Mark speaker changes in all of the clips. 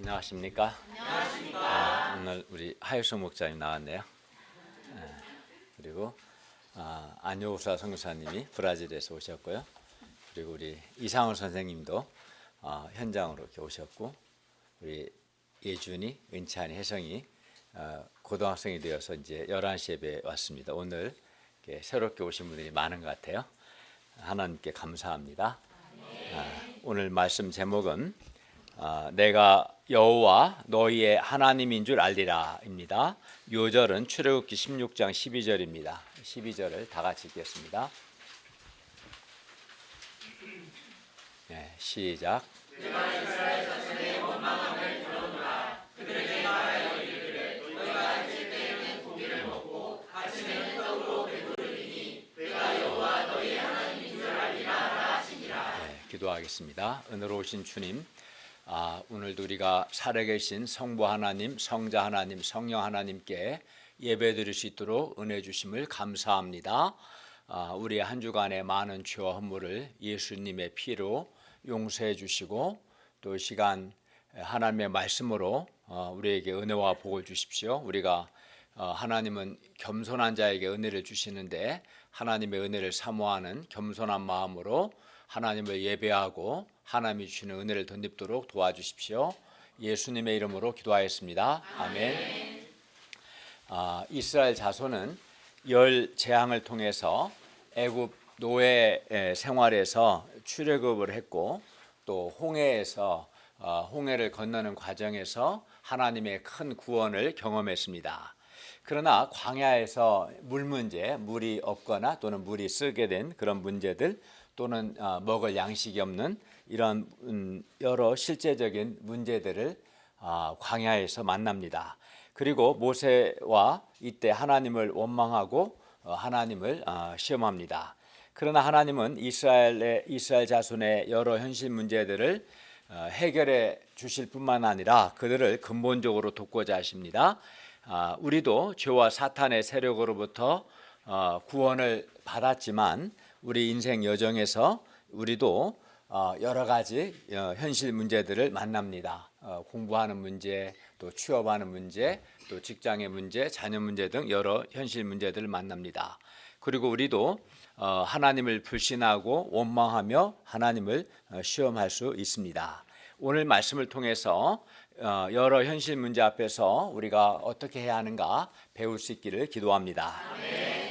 Speaker 1: 안녕하십니까? 오늘 우리 하율성 목사님 나왔네요. 그리고 안효우사 선교사님이 브라질에서 오셨고요. 그리고 우리 이상훈 선생님도 현장으로 이렇게 오셨고, 우리 예준이, 은찬이, 혜성이 고등학생이 되어서 이제 11시 예배에 왔습니다. 오늘 이렇게 새롭게 오신 분들이 많은 것 같아요. 하나님께 감사합니다. 오늘 말씀 제목은 내가 여호와 너희의 하나님인 줄 알리라입니다. 요절은 출애굽기 16장 12절입니다. 12절을 다 같이 읽겠습니다. 네, 시작. 내가 이스라엘 자손의 원망함을 들었노라. 그들에게 말하여 이르기를 너희가 앉을 때에는 고기를 먹고 아침에는 떡으로 배부르리니 내가 여호와 너희의 하나님인 줄 알리라 하시니라. 네, 기도하겠습니다. 은혜로우신 주님, 오늘도 우리가 살아계신 성부 하나님, 성자 하나님, 성령 하나님께 예배드릴 수 있도록 은혜 주심을 감사합니다. 우리의 한 주간의 많은 죄와 허물을 예수님의 피로 용서해 주시고, 또 이 시간 하나님의 말씀으로 우리에게 은혜와 복을 주십시오. 우리가 하나님은 겸손한 자에게 은혜를 주시는데, 하나님의 은혜를 사모하는 겸손한 마음으로 하나님을 예배하고 하나님이 주시는 은혜를 덧입도록 도와주십시오. 예수님의 이름으로 기도하였습니다. 아멘. 이스라엘 자손은 열 재앙을 통해서 애굽 노예 생활에서 출애굽을 했고, 또 홍해에서 홍해를 건너는 과정에서 하나님의 큰 구원을 경험했습니다. 그러나 광야에서 물 문제, 물이 없거나 또는 물이 쓰게 된 그런 문제들, 또는 먹을 양식이 없는 이런 여러 실제적인 문제들을 광야에서 만납니다. 그리고 모세와 이때 하나님을 원망하고 하나님을 시험합니다. 그러나 하나님은 이스라엘 자손의 여러 현실 문제들을 해결해 주실 뿐만 아니라 그들을 근본적으로 돕고자 하십니다. 우리도 죄와 사탄의 세력으로부터 구원을 받았지만 우리 인생 여정에서 우리도 여러 가지 현실 문제들을 만납니다. 공부하는 문제, 또 취업하는 문제, 또 직장의 문제, 자녀 문제 등 여러 현실 문제들을 만납니다. 그리고 우리도 하나님을 불신하고 원망하며 하나님을 시험할 수 있습니다. 오늘 말씀을 통해서 여러 현실 문제 앞에서 우리가 어떻게 해야 하는가 배울 수 있기를 기도합니다.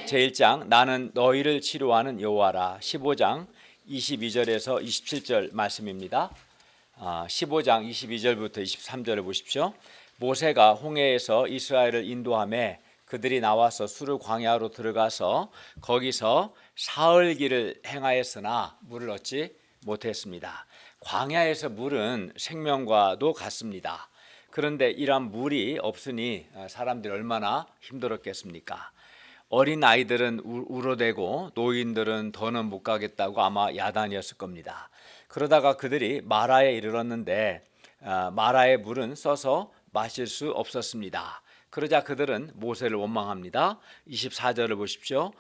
Speaker 1: 제1장 나는 너희를 치료하는 여호와라. 15장 22절에서 27절 말씀입니다. 15장 22절부터 23절을 보십시오. 모세가 홍해에서 이스라엘을 인도하며 그들이 나와서 수르 광야로 들어가서 거기서 사흘 길을 행하였으나 물을 얻지 못했습니다. 광야에서 물은 생명과도 같습니다. 그런데 이러한 물이 없으니 사람들이 얼마나 힘들었겠습니까? 어린 아이들은 울어대고 노인들은 더는 못 가겠다고 아마 야단이었을 겁니다. 그러다가 그들이 마라에 이르렀는데 마라의 물은 써서 마실 수 없었습니다. 그러자 그들은 모세를 원망합니다. 24절을 보십시오.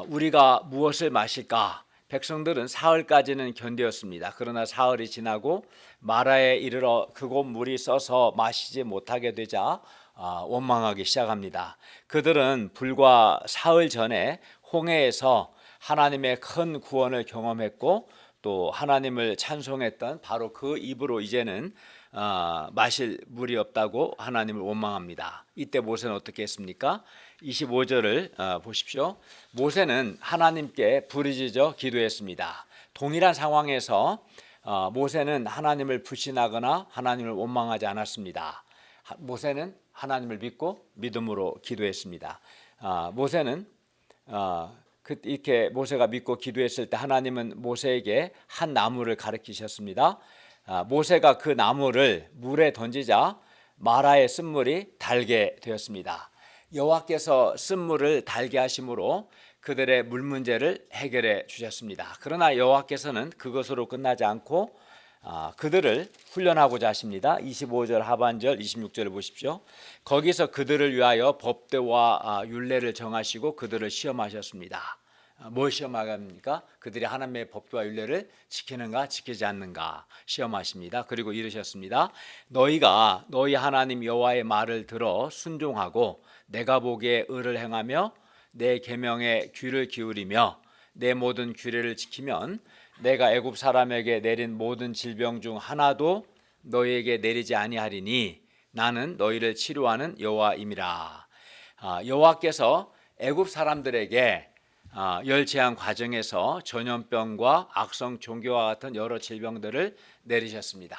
Speaker 1: 우리가 무엇을 마실까? 백성들은 사흘까지는 견디었습니다. 그러나 사흘이 지나고 마라에 이르러 그곳 물이 써서 마시지 못하게 되자 원망하기 시작합니다. 그들은 불과 사흘 전에 홍해에서 하나님의 큰 구원을 경험했고, 또 하나님을 찬송했던 바로 그 입으로 이제는 마실 물이 없다고 하나님을 원망합니다. 이때 모세는 어떻게 했습니까? 25절을 보십시오. 모세는 하나님께 부르짖어 기도했습니다. 동일한 상황에서 모세는 하나님을 불신하거나 하나님을 원망하지 않았습니다. 모세는 하나님을 믿고 믿음으로 기도했습니다. 모세는 이렇게 모세가 믿고 기도했을 때 하나님은 모세에게 한 나무를 가르치셨습니다. 모세가 그 나무를 물에 던지자 마라의 쓴물이 달게 되었습니다. 여호와께서 쓴물을 달게 하심으로 그들의 물 문제를 해결해 주셨습니다. 그러나 여호와께서는 그것으로 끝나지 않고 그들을 훈련하고자 하십니다. 25절 하반절 26절을 보십시오. 거기서 그들을 위하여 법대와 율례를 정하시고 그들을 시험하셨습니다. 뭘 시험합니까? 그들이 하나님의 법과 율례를 지키는가 지키지 않는가 시험하십니다. 그리고 이르셨습니다. 너희가 너희 하나님 여호와의 말을 들어 순종하고 내가 보기에 의를 행하며 내 계명에 귀를 기울이며 내 모든 규례를 지키면 내가 애굽 사람에게 내린 모든 질병 중 하나도 너희에게 내리지 아니하리니 나는 너희를 치료하는 여호와임이라. 여호와께서 애굽 사람들에게 멸치한 과정에서 전염병과 악성 종교와 같은 여러 질병들을 내리셨습니다.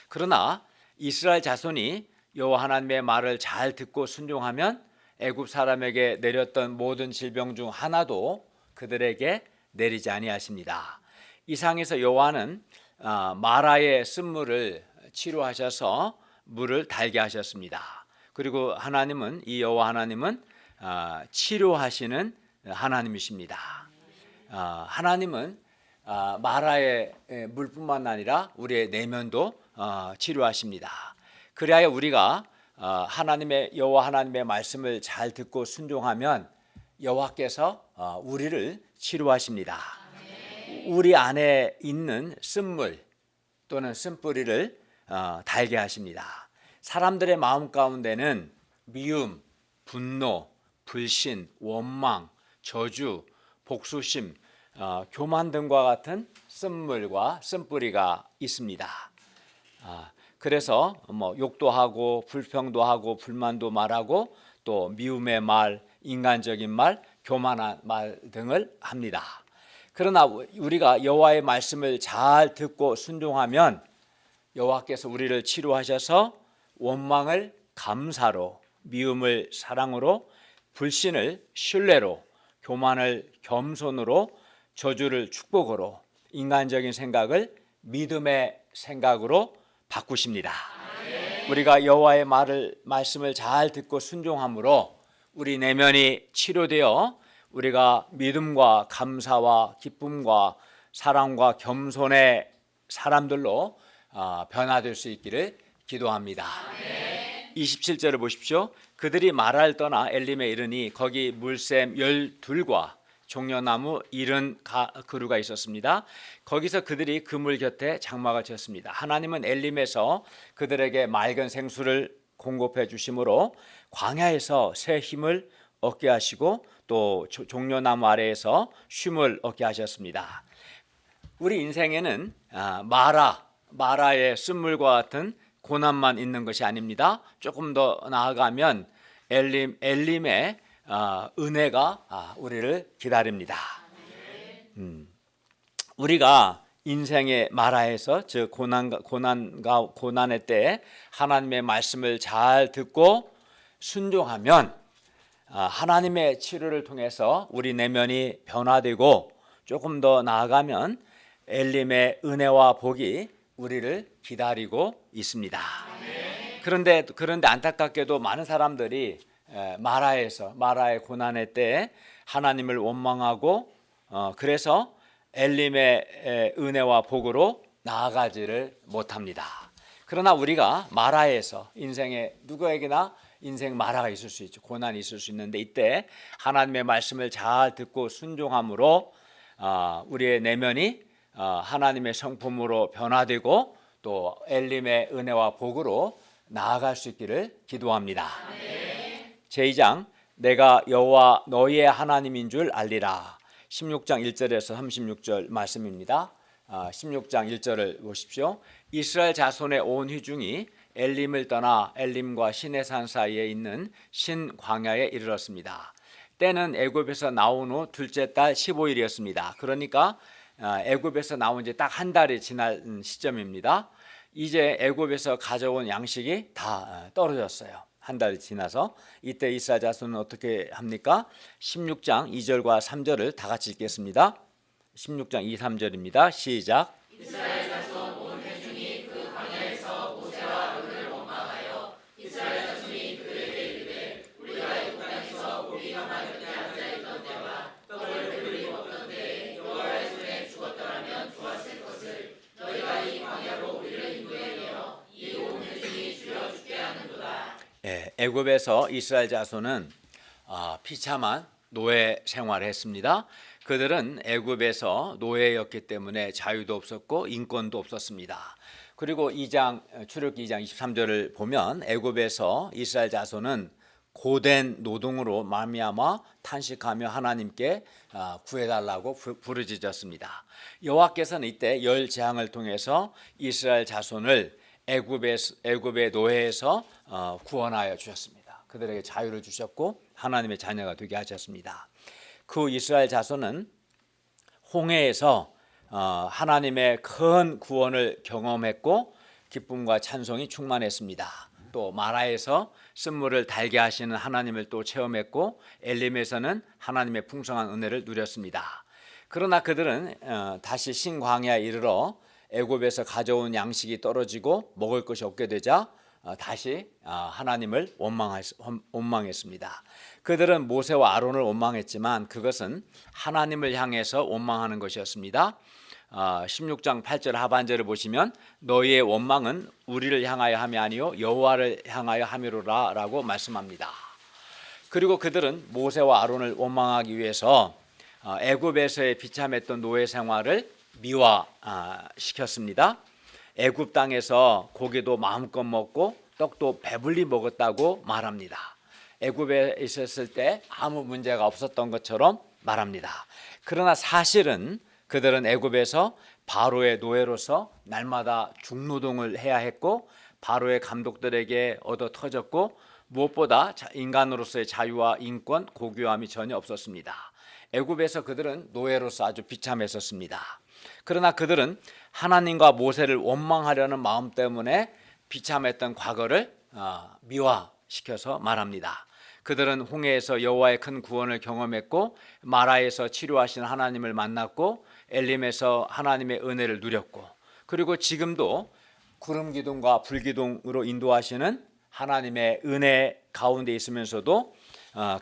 Speaker 1: 그러나 이스라엘 자손이 여호와 하나님의 말을 잘 듣고 순종하면 애굽 사람에게 내렸던 모든 질병 중 하나도 그들에게 내리지 아니하십니다. 이 상에서 여호와는 마라의 쓴물을 치료하셔서 물을 달게 하셨습니다. 그리고 하나님은 이 여호와 하나님은 치료하시는 하나님이십니다. 하나님은 마라의 물뿐만 아니라 우리의 내면도 치료하십니다. 그래야 우리가 하나님의 여호와 하나님의 말씀을 잘 듣고 순종하면 여호와께서 우리를 치료하십니다. 우리 안에 있는 쓴물 또는 쓴뿌리를 달게 하십니다. 사람들의 마음 가운데는 미움, 분노, 불신, 원망, 저주, 복수심, 교만 등과 같은 쓴물과 쓴뿌리가 있습니다. 그래서 욕도 하고 불평도 하고 불만도 말하고 또 미움의 말, 인간적인 말, 교만한 말 등을 합니다. 그러나 우리가 여호와의 말씀을 잘 듣고 순종하면 여호와께서 우리를 치료하셔서 원망을 감사로, 미움을 사랑으로, 불신을 신뢰로, 교만을 겸손으로, 저주를 축복으로, 인간적인 생각을 믿음의 생각으로 바꾸십니다. 우리가 여호와의 말씀을 잘 듣고 순종함으로 우리 내면이 치료되어 우리가 믿음과 감사와 기쁨과 사랑과 겸손의 사람들로 변화될 수 있기를 기도합니다. 27절을 보십시오. 그들이 마라를 떠나 엘림에 이르니 거기 물샘 12과 종려나무 70그루가 있었습니다. 거기서 그들이 그물 곁에 장막을 쳤습니다. 하나님은 엘림에서 그들에게 맑은 생수를 공급해 주심으로 광야에서 새 힘을 얻게 하시고 또 종려나무 아래에서 쉼을 얻게 하셨습니다. 우리 인생에는 마라의 쓴물과 같은 고난만 있는 것이 아닙니다. 조금 더 나아가면 엘림의 은혜가 우리를 기다립니다. 우리가 인생의 마라에서 즉 고난의 때에 하나님의 말씀을 잘 듣고 순종하면 하나님의 치료를 통해서 우리 내면이 변화되고 조금 더 나아가면 엘림의 은혜와 복이 우리를 기다리고 있습니다. 그런데 안타깝게도 많은 사람들이 마라의 고난의 때에 하나님을 원망하고 그래서 엘림의 은혜와 복으로 나아가지를 못합니다. 그러나 우리가 마라에서 인생에 누구에게나 인생 마라가 있을 수 있죠. 고난이 있을 수 있는데 이때 하나님의 말씀을 잘 듣고 순종함으로 우리의 내면이 하나님의 성품으로 변화되고 또 엘림의 은혜와 복으로 나아갈 수 있기를 기도합니다. 제2장 내가 여호와 너희의 하나님인 줄 알리라. 16장 1절에서 36절 말씀입니다. 16장 1절을 보십시오. 이스라엘 자손의 온 회중이 엘림을 떠나 엘림과 시내산 사이에 있는 신광야에 이르렀습니다. 때는 애굽에서 나온 후 둘째 달 15일이었습니다. 그러니까 애굽에서 나온 지 딱 한 달이 지난 시점입니다. 이제 애굽에서 가져온 양식이 다 떨어졌어요. 한 달이 지나서 이때 이스라엘 자손은 어떻게 합니까? 16장 2절과 3절을 다 같이 읽겠습니다. 16장 2, 3절입니다. 시작. 이스라엘 자손 온 회중이 그 광야에서 모세와 아론을 원망하여 이스라엘 자손이 그들에게 이르되 우리가 애굽 땅에서 고기가 많을 때 앉아 있던 때와 떡을 배불리 먹던 때에 여호와의 손에 죽었더라면 좋았을 것을 너희가 이 광야로 우리를 인도해 내어 이 온 회중이 죽여 죽게 하는도다. 애굽에서 이스라엘 자손은 비참한 노예 생활을 했습니다. 그들은 애굽에서 노예였기 때문에 자유도 없었고 인권도 없었습니다. 그리고 출애굽기 2장 23절을 보면 애굽에서 이스라엘 자손은 고된 노동으로 말미암아 탄식하며 하나님께 구해달라고 부르짖었습니다. 여호와께서는 이때 열 재앙을 통해서 이스라엘 자손을 애굽의 노예에서 구원하여 주셨습니다. 그들에게 자유를 주셨고 하나님의 자녀가 되게 하셨습니다. 그 이스라엘 자손은 홍해에서 하나님의 큰 구원을 경험했고 기쁨과 찬송이 충만했습니다. 또 마라에서 쓴물을 달게 하시는 하나님을 또 체험했고 엘림에서는 하나님의 풍성한 은혜를 누렸습니다. 그러나 그들은 다시 신광야에 이르러 애굽에서 가져온 양식이 떨어지고 먹을 것이 없게 되자 다시 하나님을 원망했습니다. 그들은 모세와 아론을 원망했지만 그것은 하나님을 향해서 원망하는 것이었습니다. 16장 8절 하반절을 보시면 너희의 원망은 우리를 향하여 함이 아니요 여호와를 향하여 함이로라 라고 말씀합니다. 그리고 그들은 모세와 아론을 원망하기 위해서 애굽에서의 비참했던 노예 생활을 미화시켰습니다. 애굽 땅에서 고기도 마음껏 먹고 떡도 배불리 먹었다고 말합니다. 애굽에 있었을 때 아무 문제가 없었던 것처럼 말합니다. 그러나 사실은 그들은 애굽에서 바로의 노예로서 날마다 중노동을 해야 했고 바로의 감독들에게 얻어 터졌고 무엇보다 인간으로서의 자유와 인권, 고귀함이 전혀 없었습니다. 애굽에서 그들은 노예로서 아주 비참했었습니다. 그러나 그들은 하나님과 모세를 원망하려는 마음 때문에 비참했던 과거를 미화시켜서 말합니다. 그들은 홍해에서 여호와의 큰 구원을 경험했고 마라에서 치료하신 하나님을 만났고 엘림에서 하나님의 은혜를 누렸고 그리고 지금도 구름 기둥과 불 기둥으로 인도하시는 하나님의 은혜 가운데 있으면서도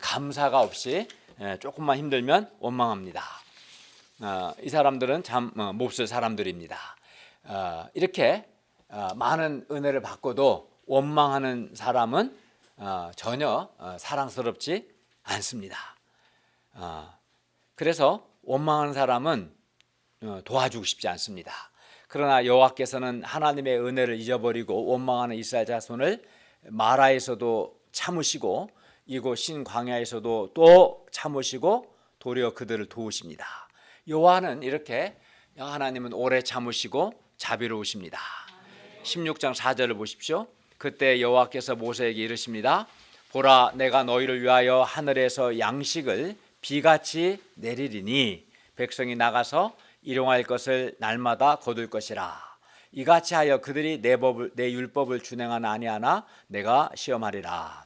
Speaker 1: 감사가 없이 조금만 힘들면 원망합니다. 이 사람들은 참 몹쓸 사람들입니다. 이렇게 많은 은혜를 받고도 원망하는 사람은 전혀 사랑스럽지 않습니다. 그래서 원망하는 사람은 도와주고 싶지 않습니다. 그러나 여호와께서는 하나님의 은혜를 잊어버리고 원망하는 이스라엘 자손을 마라에서도 참으시고 이곳 신광야에서도 또 참으시고 도리어 그들을 도우십니다. 여호와는 이렇게 하나님은 오래 참으시고 자비로우십니다. 16장 4절을 보십시오. 그때 여호와께서 모세에게 이르십니다. 보라 내가 너희를 위하여 하늘에서 양식을 비같이 내리리니 백성이 나가서 일용할 것을 날마다 거둘 것이라. 이같이 하여 그들이 내 율법을 준행하나 아니하나 내가 시험하리라.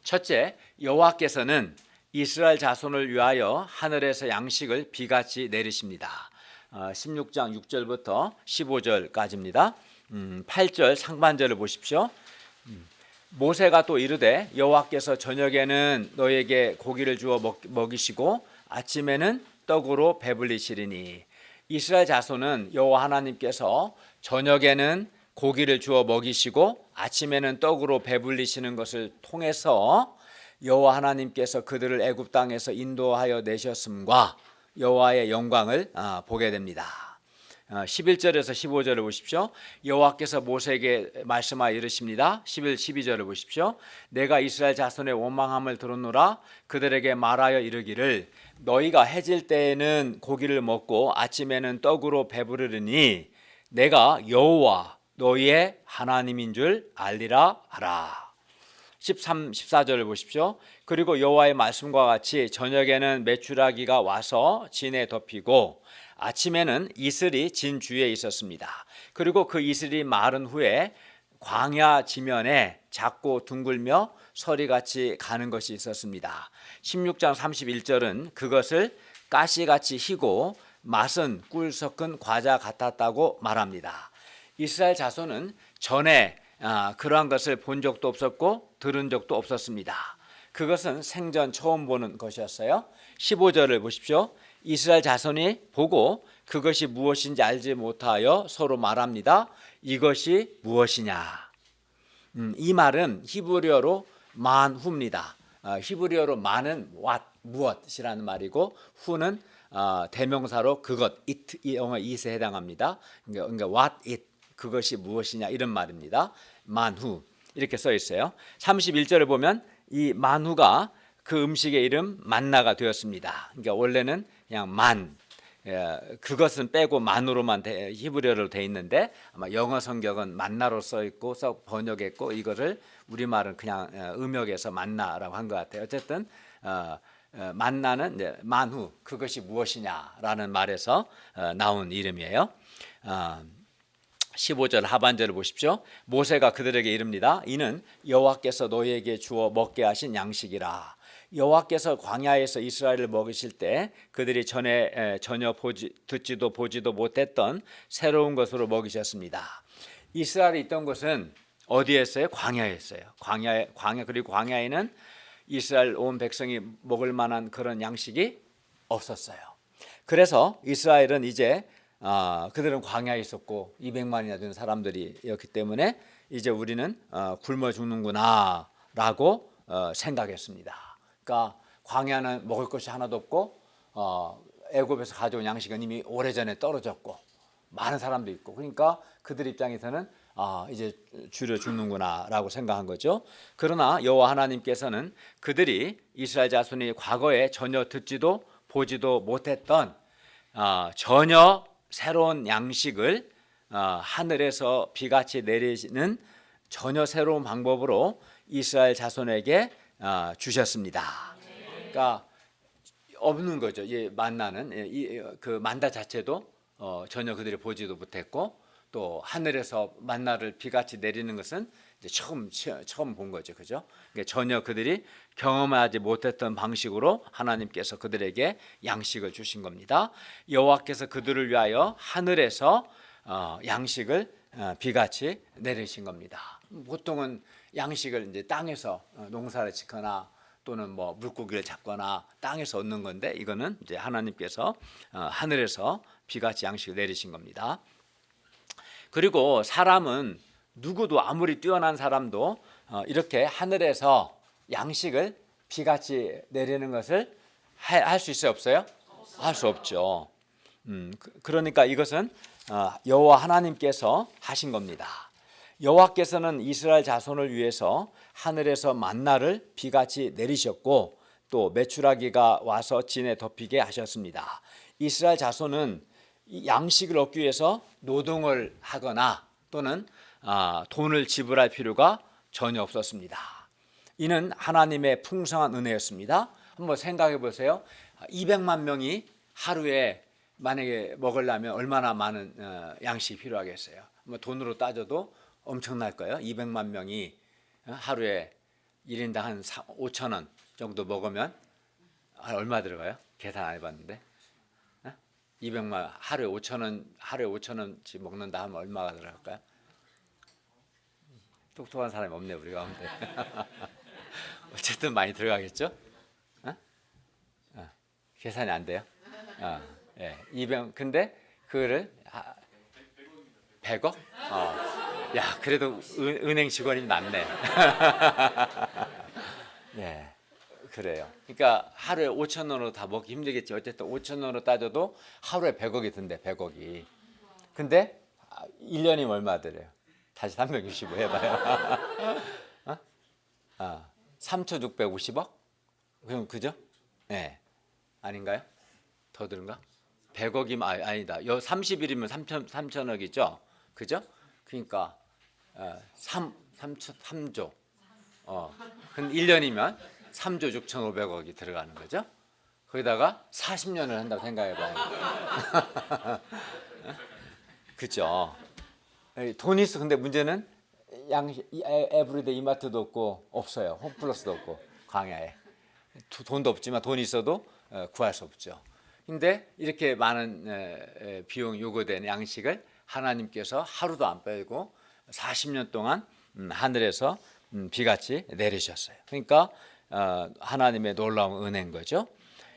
Speaker 1: 첫째, 여호와께서는 이스라엘 자손을 위하여 하늘에서 양식을 비같이 내리십니다. 16장 6절부터 15절까지입니다. 8절 상반절을 보십시오. 모세가 또 이르되 여호와께서 저녁에는 너에게 고기를 주어 먹이시고 아침에는 떡으로 배불리시리니. 이스라엘 자손은 여호와 하나님께서 저녁에는 고기를 주어 먹이시고 아침에는 떡으로 배불리시는 것을 통해서 여호와 하나님께서 그들을 애굽 땅에서 인도하여 내셨음과 여호와의 영광을 보게 됩니다. 11절에서 15절을 보십시오. 여호와께서 모세에게 말씀하여 이르십니다. 11, 12절을 보십시오. 내가 이스라엘 자손의 원망함을 들었노라. 그들에게 말하여 이르기를 너희가 해질 때에는 고기를 먹고 아침에는 떡으로 배부르리니 내가 여호와 너희의 하나님인 줄 알리라 하라. 13, 14절을 보십시오. 그리고 여호와의 말씀과 같이 저녁에는 메추라기가 와서 진에 덮이고 아침에는 이슬이 진 주위에 있었습니다. 그리고 그 이슬이 마른 후에 광야 지면에 작고 둥글며 서리같이 가는 것이 있었습니다. 16장 31절은 그것을 가시같이 희고 맛은 꿀 섞은 과자 같았다고 말합니다. 이스라엘 자손은 전에 그러한 것을 본 적도 없었고 들은 적도 없었습니다. 그것은 생전 처음 보는 것이었어요. 15절을 보십시오. 이스라엘 자손이 보고 그것이 무엇인지 알지 못하여 서로 말합니다. 이것이 무엇이냐. 이 말은 히브리어로 만후입니다. 히브리어로 만은 what, 무엇이라는 말이고 who는 대명사로 그것, it, 이 영어 it에 해당합니다. 그러니까 what it, 그것이 무엇이냐 이런 말입니다. 만후 이렇게 써 있어요. 31절을 보면 이 만후가 그 음식의 이름 만나가 되었습니다. 그러니까 원래는 그냥 그것은 빼고 만으로만 히브리어로 돼 있는데 아마 영어 성경은 만나로 써 있고 번역했고 이거를 우리말은 그냥 음역에서 만나라고 한 것 같아요. 어쨌든 만나는 이제 만후, 그것이 무엇이냐라는 말에서 나온 이름이에요. 15절 하반절을 보십시오. 모세가 그들에게 이릅니다. 이는 여호와께서 너희에게 주어 먹게 하신 양식이라. 여호와께서 광야에서 이스라엘을 먹이실 때 그들이 전에 전혀 듣지도 보지도 못했던 새로운 것으로 먹이셨습니다. 이스라엘이 있던 곳은 어디였어요? 광야였어요. 광야 그리고 광야에는 이스라엘 온 백성이 먹을 만한 그런 양식이 없었어요. 그래서 이스라엘은 이제 그들은 광야에 있었고 200만이나 되는 사람들이었기 때문에 이제 우리는 굶어 죽는구나라고 생각했습니다. 그러니까 광야는 먹을 것이 하나도 없고 애굽에서 가져온 양식은 이미 오래전에 떨어졌고 많은 사람도 있고 그러니까 그들 입장에서는 이제 줄여 죽는구나라고 생각한 거죠. 그러나 여호와 하나님께서는 그들이 이스라엘 자손이 과거에 전혀 듣지도 보지도 못했던 전혀 새로운 양식을 하늘에서 비같이 내리는 전혀 새로운 방법으로 이스라엘 자손에게 주셨습니다. 그러니까 없는 거죠. 이 만나는 그 만나 자체도 전혀 그들이 보지도 못했고 또 하늘에서 만나를 비같이 내리는 것은 이제 처음 본 거죠, 그죠? 그러니까 전혀 그들이 경험하지 못했던 방식으로 하나님께서 그들에게 양식을 주신 겁니다. 여호와께서 그들을 위하여 하늘에서 양식을 비같이 내리신 겁니다. 보통은 양식을 이제 땅에서 농사를 짓거나 또는 뭐 물고기를 잡거나 땅에서 얻는 건데 이거는 이제 하나님께서 하늘에서 비같이 양식을 내리신 겁니다. 그리고 사람은 누구도 아무리 뛰어난 사람도 이렇게 하늘에서 양식을 비같이 내리는 것을 할 수 있어요, 없어요? 할 수 없죠. 그러니까 이것은 여호와 하나님께서 하신 겁니다. 여호와께서는 이스라엘 자손을 위해서 하늘에서 만나를 비같이 내리셨고 또 메추라기가 와서 진에 덮이게 하셨습니다. 이스라엘 자손은 양식을 얻기 위해서 노동을 하거나 또는 돈을 지불할 필요가 전혀 없었습니다. 이는 하나님의 풍성한 은혜였습니다. 한번 생각해 보세요. 200만 명이 하루에 만약에 먹으려면 얼마나 많은 양식이 필요하겠어요. 뭐 돈으로 따져도 엄청날 거예요. 200만 명이 하루에 1인당 한 5천 원 정도 먹으면 얼마 들어가요? 계산 안 해봤는데 200만 하루에 5천 원씩 먹는다 하면 얼마가 들어갈까요? 똑똑한 사람이 없네 우리 가운데. 어쨌든 많이 들어가겠죠? 계산이 안 돼요? 예, 200. 근데 그거를 100억? 야, 그래도 은행 직원이 낫네. 예, 그래요. 그러니까 하루에 5천 원으로 다 먹기 힘들겠지. 어쨌든 5천 원으로 따져도 하루에 100억이 든대, 100억이. 근데 1년이면 얼마 들어요? 다시 365 해봐요. 3,650억? 그럼 그죠? 네. 아닌가요? 더 들은가? 100억이면 아니다. 30일이면 3천억이죠? 그죠? 그러니까 3조. 근데 1년이면 3조 6,500억이 들어가는 거죠? 거기다가 40년을 한다고 생각해봐요. 그죠? 돈이 있어. 근데 문제는 에브리데이 이마트도 없고 없어요. 홈플러스도 없고 광야에 돈도 없지만 돈이 있어도 구할 수 없죠. 근데 이렇게 많은 비용 요구된 양식을 하나님께서 하루도 안 빼고 40년 동안 하늘에서 비같이 내리셨어요. 그러니까 하나님의 놀라운 은혜인 거죠.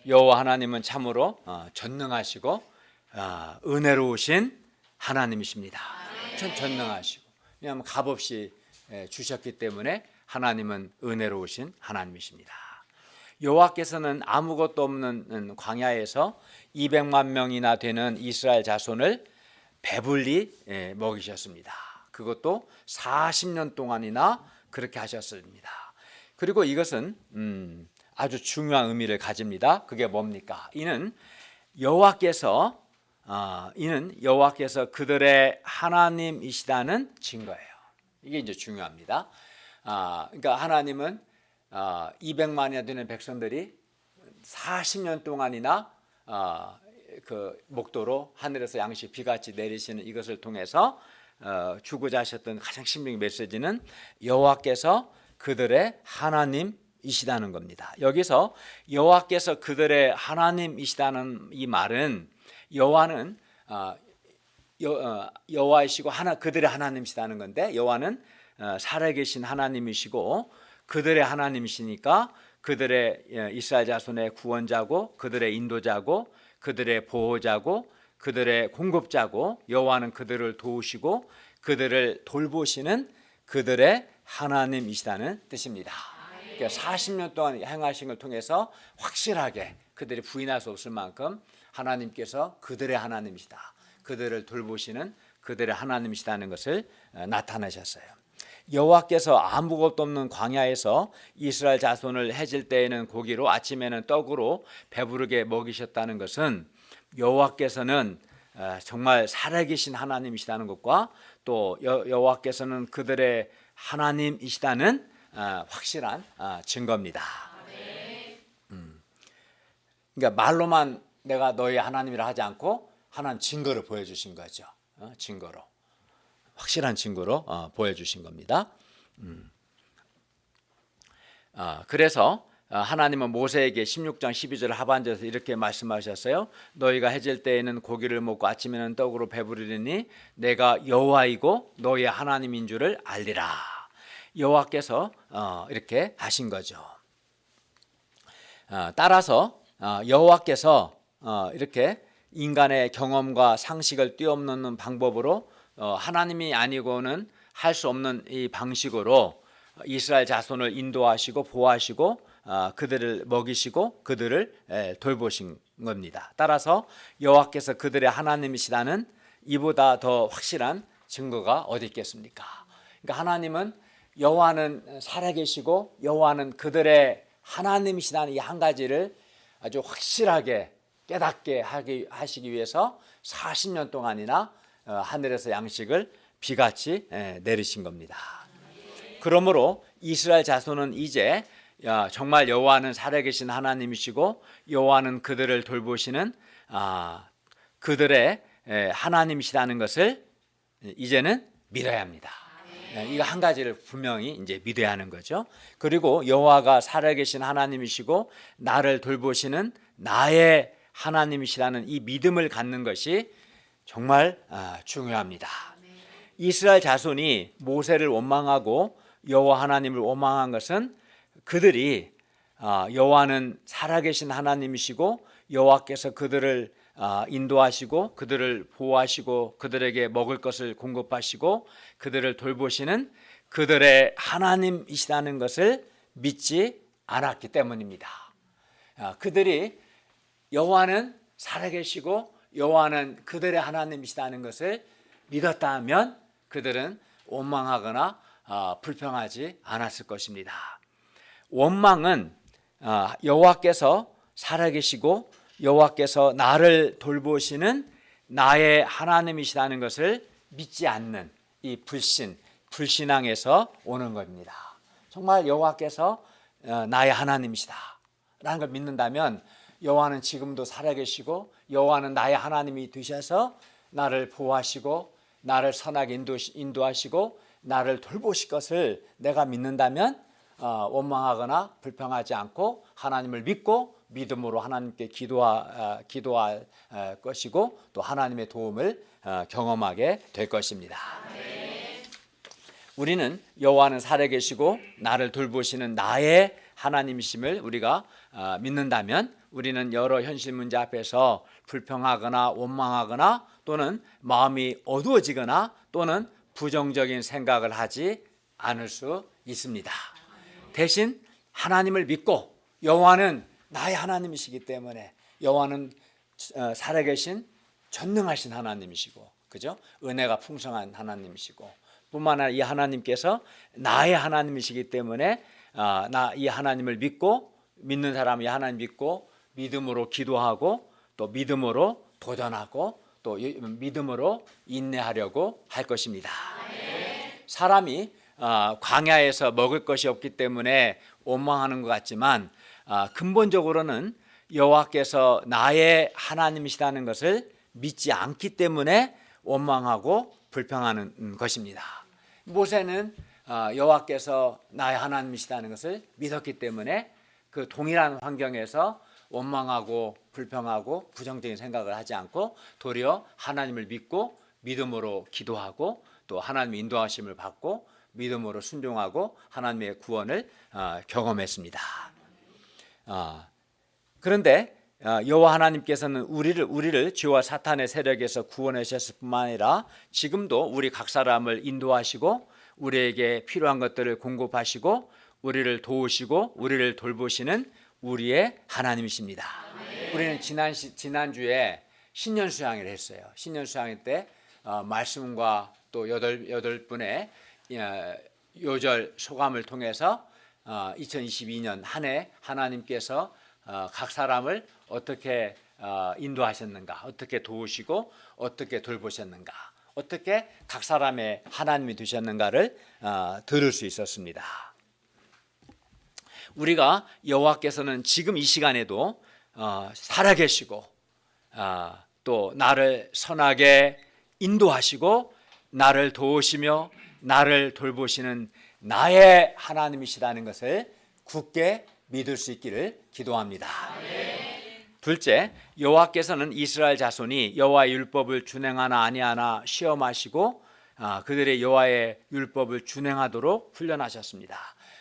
Speaker 1: 여호와 하나님은 참으로 전능하시고 은혜로우신 하나님이십니다. 전능하시고 왜냐하면 값없이 주셨기 때문에 하나님은 은혜로우신 하나님이십니다. 여호와께서는 아무것도 없는 광야에서 200만 명이나 되는 이스라엘 자손을 배불리 먹이셨습니다. 그것도 40년 동안이나 그렇게 하셨습니다. 그리고 이것은 아주 중요한 의미를 가집니다. 그게 뭡니까? 이는 여호와께서 그들의 하나님이시다는 증거예요. 이게 이제 중요합니다. 그러니까 하나님은 200만이나 되는 백성들이 40년 동안이나 그 목도로 하늘에서 양식 비같이 내리시는 이것을 통해서 주고자 하셨던 가장 신비적인 메시지는 여호와께서 그들의 하나님이시다는 겁니다. 여기서 여호와께서 그들의 하나님이시다는 이 말은 여호와는 여호와이시고 그들의 하나님이시다는 건데, 여호와는 살아계신 하나님이시고 그들의 하나님이시니까 그들의 이스라엘 자손의 구원자고 그들의 인도자고 그들의 보호자고 그들의 공급자고, 여호와는 그들을 도우시고 그들을 돌보시는 그들의 하나님이시다는 뜻입니다. 그러니까 40년 동안 행하신 걸 통해서 확실하게 그들이 부인할 수 없을 만큼 하나님께서 그들의 하나님이시다, 그들을 돌보시는 그들의 하나님이시다는 것을 나타내셨어요. 여호와께서 아무것도 없는 광야에서 이스라엘 자손을 해질 때에는 고기로, 아침에는 떡으로 배부르게 먹이셨다는 것은 여호와께서는 정말 살아계신 하나님이시다는 것과 또 여호와께서는 그들의 하나님이시다는 확실한 증거입니다. 그러니까 말로만 내가 너희 하나님이라 하지 않고 하나님 증거를 보여주신 거죠. 증거로, 확실한 증거로 보여주신 겁니다. 그래서 하나님은 모세에게 16장 12절 하반절에서 이렇게 말씀하셨어요. 너희가 해질 때에는 고기를 먹고 아침에는 떡으로 배부르리니 내가 여호와이고 너희의 하나님인 줄을 알리라. 여호와께서 이렇게 하신 거죠. 따라서 여호와께서 이렇게 인간의 경험과 상식을 뛰어넘는 방법으로 하나님이 아니고는 할 수 없는 이 방식으로 이스라엘 자손을 인도하시고 보호하시고 그들을 먹이시고 그들을 돌보신 겁니다. 따라서 여호와께서 그들의 하나님이시다는 이보다 더 확실한 증거가 어디 있겠습니까? 그러니까 하나님은, 여호와는 살아계시고 여호와는 그들의 하나님이시다는 이 한 가지를 아주 확실하게 깨닫게 하시기 위해서 40년 동안이나 하늘에서 양식을 비같이 내리신 겁니다. 그러므로 이스라엘 자손은 이제 정말 여호와는 살아계신 하나님이시고 여호와는 그들을 돌보시는 그들의 하나님이시다는 것을 이제는 믿어야 합니다. 이거 한 가지를 분명히 이제 믿어야 하는 거죠. 그리고 여호와가 살아계신 하나님이시고 나를 돌보시는 나의 하나님이시라는 이 믿음을 갖는 것이 정말 중요합니다. 이스라엘 자손이 모세를 원망하고 여호와 하나님을 원망한 것은 그들이 여호와는 살아계신 하나님이시고 여호와께서 그들을 인도하시고 그들을 보호하시고 그들에게 먹을 것을 공급하시고 그들을 돌보시는 그들의 하나님이시다는 것을 믿지 않았기 때문입니다. 그들이 여호와는 살아계시고 여호와는 그들의 하나님이시다는 것을 믿었다면 그들은 원망하거나 불평하지 않았을 것입니다. 원망은 여호와께서 살아계시고 여호와께서 나를 돌보시는 나의 하나님이시라는 것을 믿지 않는 이 불신앙에서 오는 겁니다. 정말 여호와께서 나의 하나님이시다라는 걸 믿는다면 여호와는 지금도 살아계시고 여호와는 나의 하나님이 되셔서 나를 보호하시고 나를 선하게 인도하시고 나를 돌보실 것을 내가 믿는다면 원망하거나 불평하지 않고 하나님을 믿고 믿음으로 하나님께 기도할 것이고 또 하나님의 도움을 경험하게 될 것입니다. 우리는 여호와는 살아계시고 나를 돌보시는 나의 하나님이심을 우리가 믿는다면 우리는 여러 현실 문제 앞에서 불평하거나 원망하거나 또는 마음이 어두워지거나 또는 부정적인 생각을 하지 않을 수 있습니다. 대신 하나님을 믿고 여호와는 나의 하나님이시기 때문에 여호와는 살아계신 전능하신 하나님이시고, 그죠? 은혜가 풍성한 하나님이시고, 뿐만 아니라 이 하나님께서 나의 하나님이시기 때문에 나 이 하나님을 믿고, 믿는 사람이 하나님 믿고 믿음으로 기도하고 또 믿음으로 도전하고 또 믿음으로 인내하려고 할 것입니다. 사람이 광야에서 먹을 것이 없기 때문에 원망하는 것 같지만 근본적으로는 여호와께서 나의 하나님이시다는 것을 믿지 않기 때문에 원망하고 불평하는 것입니다. 모세는 여호와께서 나의 하나님이시다는 것을 믿었기 때문에 그 동일한 환경에서 원망하고 불평하고 부정적인 생각을 하지 않고 도리어 하나님을 믿고 믿음으로 기도하고 또 하나님의 인도하심을 받고 믿음으로 순종하고 하나님의 구원을 경험했습니다. 그런데 여호와 하나님께서는 우리를 죄와 사탄의 세력에서 구원해 주셨을 뿐만 아니라 지금도 우리 각 사람을 인도하시고 우리에게 필요한 것들을 공급하시고 우리를 도우시고 우리를 돌보시는 우리의 하나님이십니다. 우리는 지난주에 신년 수양을 했어요. 신년 수양 때 말씀과 또 여덟 분의 요절 소감을 통해서 2022년 한 해 하나님께서 각 사람을 어떻게 인도하셨는가, 어떻게 도우시고 어떻게 돌보셨는가, 어떻게 각 사람의 하나님이 되셨는가를 들을 수 있었습니다. 우리가 여호와께서는 지금 이 시간에도 살아계시고 또 나를 선하게 인도하시고 나를 도우시며 나를 돌보시는 나의 하나님이시라는 것을 굳게 믿을 수 있기를 기도합니다. 둘째, 여호와께서는 이스라엘 자손이 여호와의 율법을 준행하나 아니하나 시험하시고 그들의 여호와의 율법을 준행하도록 훈련하셨습니다.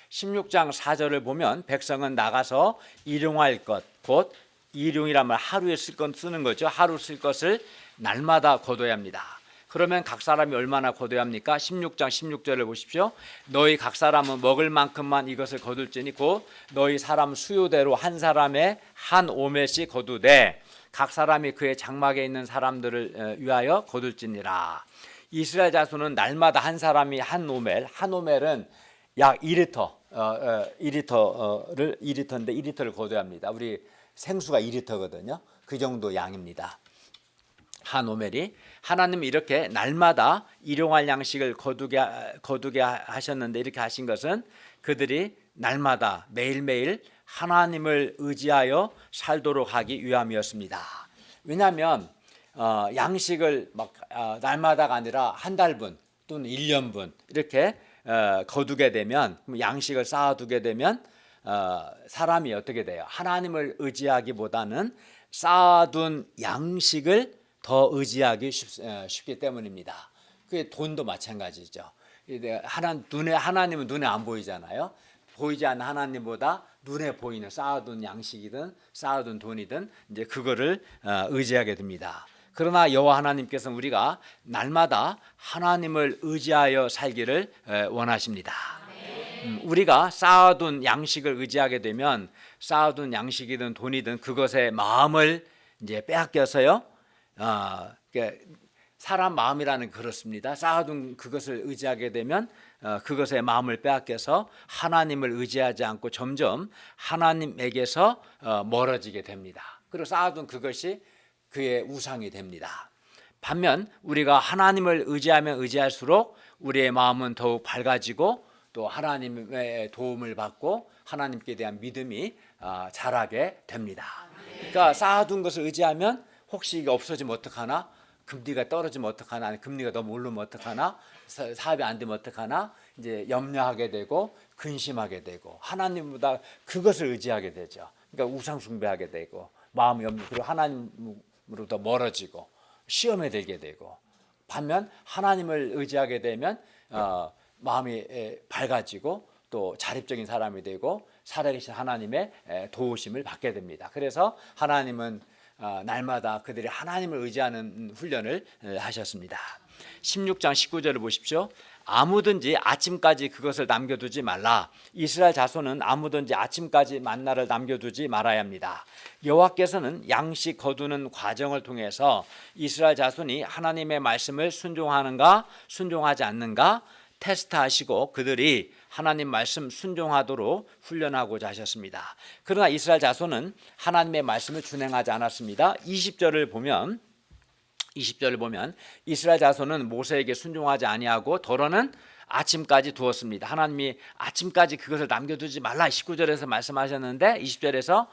Speaker 1: 16장 4절을 보면 백성은 나가서 일용할 것, 곧 일용이라면 하루에 쓸 것 쓰는 거죠. 하루 쓸 것을 날마다 거둬야 합니다. 그러면 각 사람이 얼마나 거둬야 합니까? 16장 16절을 보십시오. 너희 각 사람은 먹을 만큼만 이것을 거둘지니 곧 너희 사람 수요대로 한 사람의 한 오멜씩 거두되 각 사람이 그의 장막에 있는 사람들을 위하여 거둘지니라. 이스라엘 자손은 날마다 한 사람이 한 오멜, 한 오멜은 약 2리터, 2리터인데 2리터를 거둬야 합니다. 우리 생수가 2리터거든요. 그 정도 양입니다. 한 오멜이. 하나님은 이렇게 날마다 일용할 양식을 거두게 하셨는데 이렇게 하신 것은 그들이 날마다 매일매일 하나님을 의지하여 살도록 하기 위함이었습니다. 왜냐하면 양식을 막 날마다가 아니라 한 달분 또는 1년분 이렇게 거두게 되면, 양식을 쌓아두게 되면 사람이 어떻게 돼요? 하나님을 의지하기보다는 쌓아둔 양식을 더 의지하기 쉽기 때문입니다. 그게 돈도 마찬가지죠. 하나님은 눈에 안 보이잖아요. 보이지 않는 하나님보다 눈에 보이는 쌓아둔 양식이든 쌓아둔 돈이든 이제 그거를 의지하게 됩니다. 그러나 여호와 하나님께서는 우리가 날마다 하나님을 의지하여 살기를 원하십니다. 우리가 쌓아둔 양식을 의지하게 되면 쌓아둔 양식이든 돈이든 그것에 마음을 이제 빼앗겨서요. 사람 마음이라는 그렇습니다. 쌓아둔 그것을 의지하게 되면 그것에 마음을 빼앗겨서 하나님을 의지하지 않고 점점 하나님에게서 멀어지게 됩니다. 그리고 쌓아둔 그것이 그의 우상이 됩니다. 반면 우리가 하나님을 의지하면 의지할수록 우리의 마음은 더욱 밝아지고 또 하나님의 도움을 받고 하나님께 대한 믿음이 자라게 됩니다. 그러니까 쌓아둔 것을 의지하면 혹시 이게 없어지면 어떡하나? 금리가 떨어지면 어떡하나? 금리가 너무 오르면 어떡하나? 사업이 안 되면 어떡하나? 이제 염려하게 되고 근심하게 되고 하나님보다 그것을 의지하게 되죠. 그러니까 우상 숭배하게 되고 마음이 그리고 하나님으로부터 멀어지고 시험에 들게 되고, 반면 하나님을 의지하게 되면 마음이 밝아지고 또 자립적인 사람이 되고 살아계신 하나님의 도우심을 받게 됩니다. 그래서 하나님은 날마다 그들이 하나님을 의지하는 훈련을 하셨습니다. 16장 19절을 보십시오. 아무든지 아침까지 그것을 남겨두지 말라. 이스라엘 자손은 아무든지 아침까지 만나를 남겨두지 말아야 합니다. 여호와께서는 양식 거두는 과정을 통해서 이스라엘 자손이 하나님의 말씀을 순종하는가 순종하지 않는가 테스트하시고 그들이 하나님 말씀 순종하도록 훈련하고자 하셨습니다. 그러나 이스라엘 자손은 하나님의 말씀을 준행하지 않았습니다. 20절을 보면 이스라엘 자손은 모세에게 순종하지 아니하고 더러는 아침까지 두었습니다. 하나님이 아침까지 그것을 남겨두지 말라 19절에서 말씀하셨는데 20절에서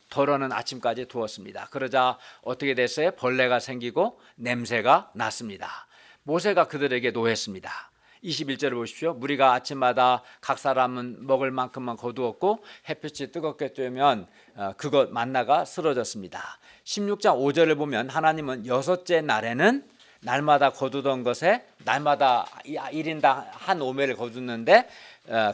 Speaker 1: 더러는 아침까지 두었습니다. 그러자 어떻게 됐어요? 벌레가 생기고 냄새가 났습니다. 모세가 그들에게 노했습니다. 21절을 보십시오. 무리가 아침마다 각 사람은 먹을 만큼만 거두었고 햇볕이 뜨겁게 쬐면 그것 만나가 쓰러졌습니다. 16장 5절을 보면 하나님은 여섯째 날에는 날마다 거두던 것에 날마다 1인당 한 오매를 거두는데